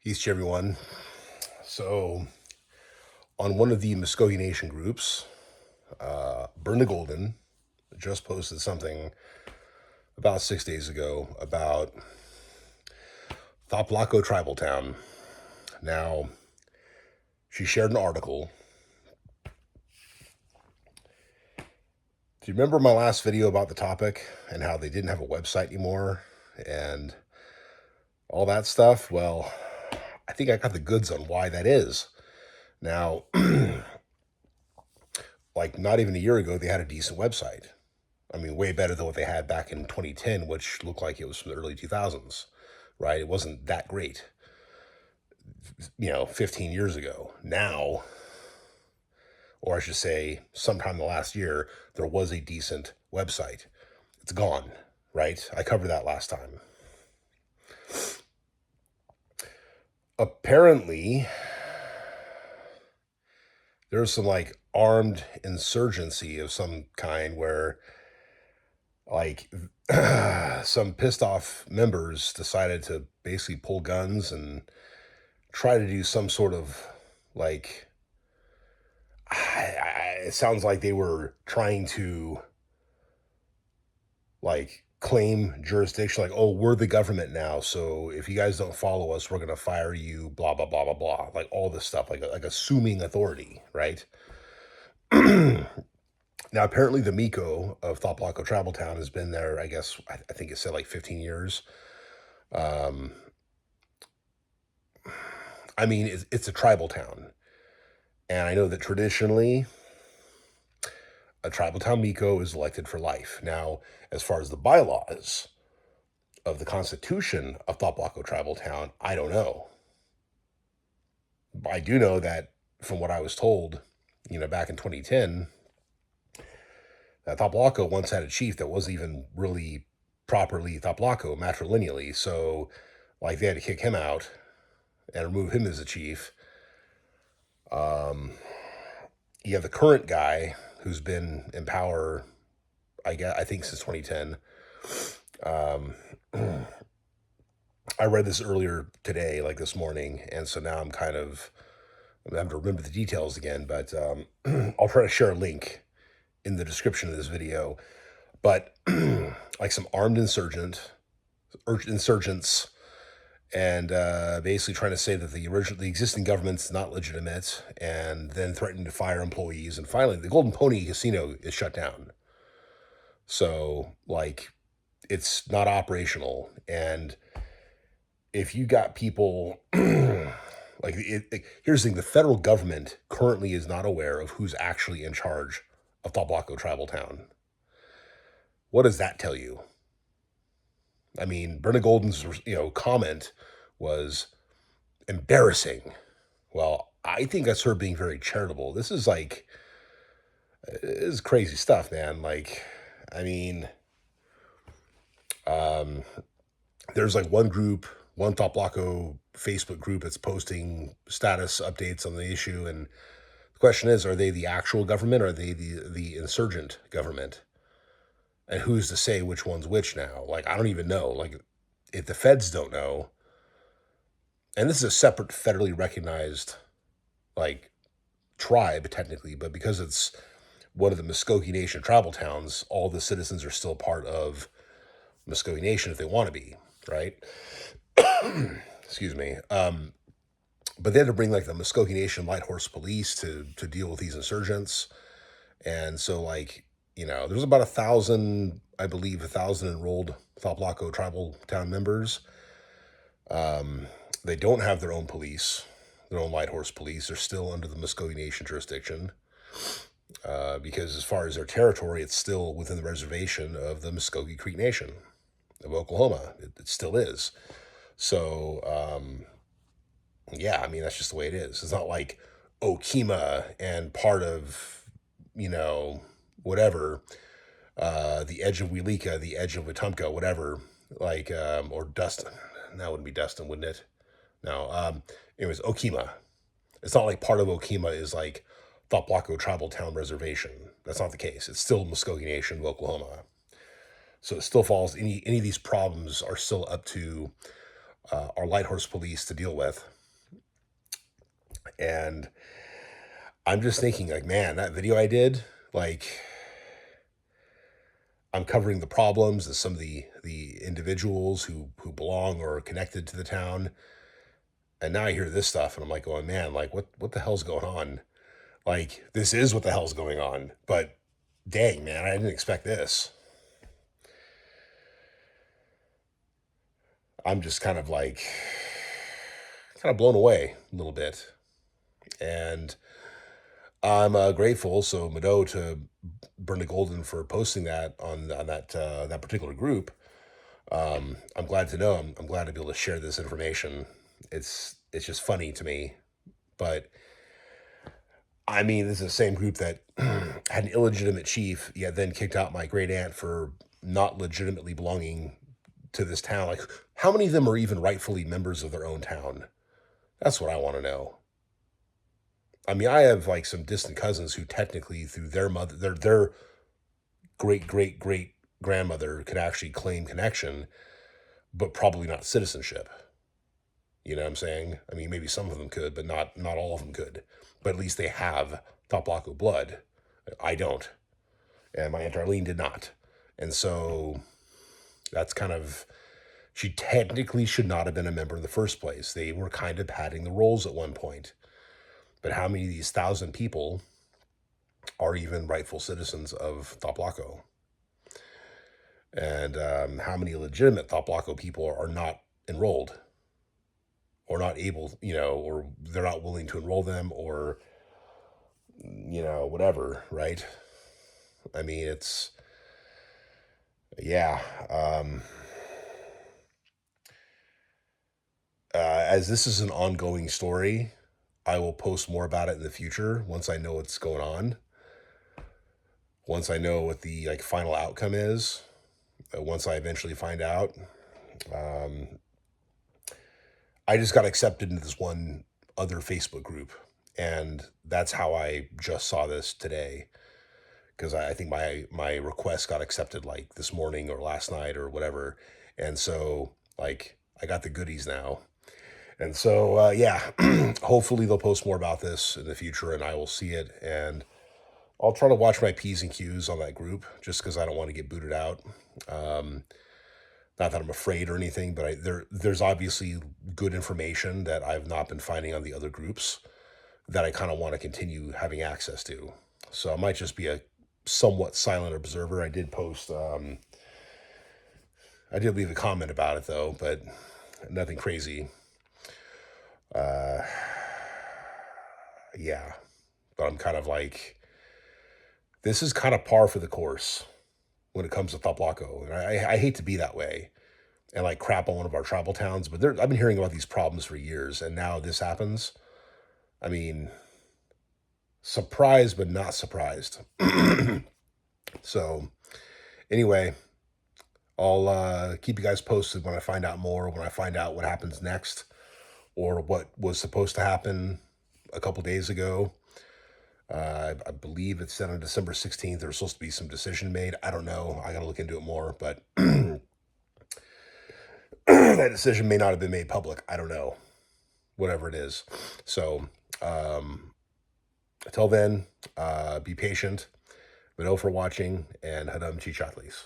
Peace to everyone. So, on one of the Muskogee Nation groups, Brenda Golden just posted something about 6 days ago about Thlopthlocco Tribal Town. Now, she shared an article. Do you remember my last video about the topic and how they didn't have a website anymore and all that stuff? Well, I think I got the goods on why that is. Now, like not even a year ago, they had a decent website. I mean, way better than what they had back in 2010, which looked like it was from the early 2000s, right? It wasn't that great, 15 years ago. Now, or I should say, sometime in the last year, there was a decent website. It's gone, right? I covered that last time. Apparently, there's some like armed insurgency of some kind where like some pissed off members decided to basically pull guns and try to do some sort of like it sounds like they were trying to like claim jurisdiction, like, oh, we're the government now, so if you guys don't follow us, we're gonna fire you, blah blah blah blah blah, like all this stuff, like assuming authority, right? Now, apparently, the Miko of Thlopthlocco Tribal Town has been there, I guess, I think it said like 15 years. I mean, it's a tribal town. And I know that traditionally, a tribal town Miko is elected for life. Now, as far as the bylaws of the Constitution of Thlopthlocco Tribal Town, I don't know. I do know that from what I was told, back in 2010, that Thlopthlocco once had a chief that wasn't even really properly Thlopthlocco matrilineally. So, like, they had to kick him out and remove him as a chief. You have the current guy who's been in power, I think since 2010. I read this earlier today, like this morning, and so now I'm having to remember the details again, but I'll try to share a link in the description of this video. But like some armed insurgents, and basically trying to say that the existing government's not legitimate, and then threatening to fire employees. And finally, the Golden Pony Casino is shut down. So, like, it's not operational. And if you got people, here's the thing, the federal government currently is not aware of who's actually in charge of Thlopthlocco Tribal Town. What does that tell you? I mean, Brenda Golden's, comment was embarrassing. Well, I think that's her being very charitable. This is crazy stuff, man. Like, I mean, there's like one Thlopthlocco Facebook group that's posting status updates on the issue. And the question is, are they the actual government or are they the insurgent government? And who's to say which one's which now? Like, I don't even know. Like, if the feds don't know, and this is a separate federally recognized, like, tribe, technically, but because it's one of the Muskogee Nation tribal towns, all the citizens are still part of Muskogee Nation if they want to be, right? Excuse me. But they had to bring, like, the Muskogee Nation Light Horse Police to deal with these insurgents. And so, like, there's about 1,000, I believe, 1,000 enrolled Thlopthlocco Tribal Town members. They don't have their own police, their own Light Horse Police. They're still under the Muskogee Nation jurisdiction because as far as their territory, it's still within the reservation of the Muskogee Creek Nation of Oklahoma. It still is. So, yeah, I mean, that's just the way it is. It's not like Okemah and part of, whatever, the edge of Welika, the edge of Wetumpka, whatever, like, or Dustin. That wouldn't be Dustin, wouldn't it? No. Anyways, Okemah. It's not like part of Okemah is like Thlopthlocco Tribal Town Reservation. That's not the case. It's still Muskogee Nation of Oklahoma. So it still falls, any of these problems are still up to our light horse police to deal with. And I'm just thinking, like, man, that video I did, like, I'm covering the problems of some of the individuals who belong or are connected to the town. And now I hear this stuff, and I'm like, going, man, like, what the hell's going on? Like, this is what the hell's going on. But dang, man, I didn't expect this. I'm just kind of like, kind of blown away a little bit. And I'm grateful. So Mado to Brenda Golden for posting that on that particular group. I'm glad to know. I'm glad to be able to share this information. It's just funny to me, but I mean, this is the same group that had an illegitimate chief, yet then kicked out my great aunt for not legitimately belonging to this town. Like, how many of them are even rightfully members of their own town? That's what I want to know. I mean, I have like some distant cousins who technically, through their mother, their great great great grandmother, could actually claim connection, but probably not citizenship. You know what I'm saying? I mean, maybe some of them could, but not all of them could. But at least they have Thlopthlocco blood. I don't, and my aunt Arlene did not, and so that's kind of, she technically should not have been a member in the first place. They were kind of padding the rolls at one point. But how many of these 1,000 people are even rightful citizens of Thlopthlocco? And how many legitimate Thlopthlocco people are not enrolled or not able, or they're not willing to enroll them, or, whatever, right? I mean, it's, yeah. As this is an ongoing story, I will post more about it in the future once I know what's going on. Once I know what the like final outcome is, once I eventually find out. Um, I just got accepted into this one other Facebook group, and that's how I just saw this today. Because I think my request got accepted like this morning or last night or whatever, and so like I got the goodies now. And so, yeah, hopefully they'll post more about this in the future and I will see it. And I'll try to watch my P's and Q's on that group just because I don't want to get booted out. Um, Not that I'm afraid or anything, but there's obviously good information that I've not been finding on the other groups that I kind of want to continue having access to. So I might just be a somewhat silent observer. I did leave a comment about it though, but nothing crazy. Uh, yeah, but I'm kind of like, this is kind of par for the course when it comes to Thlopthlocco, and I hate to be that way and like crap on one of our tribal towns, but I've been hearing about these problems for years, and now this happens. I mean, surprised but not surprised. So anyway, I'll keep you guys posted when I find out more, when I find out what happens next, or what was supposed to happen a couple days ago. I believe it's set on December 16th. There's supposed to be some decision made. I don't know. I got to look into it more, but that decision may not have been made public. I don't know. Whatever it is. So, until then, be patient. But for watching, and Hadam Chichatlis.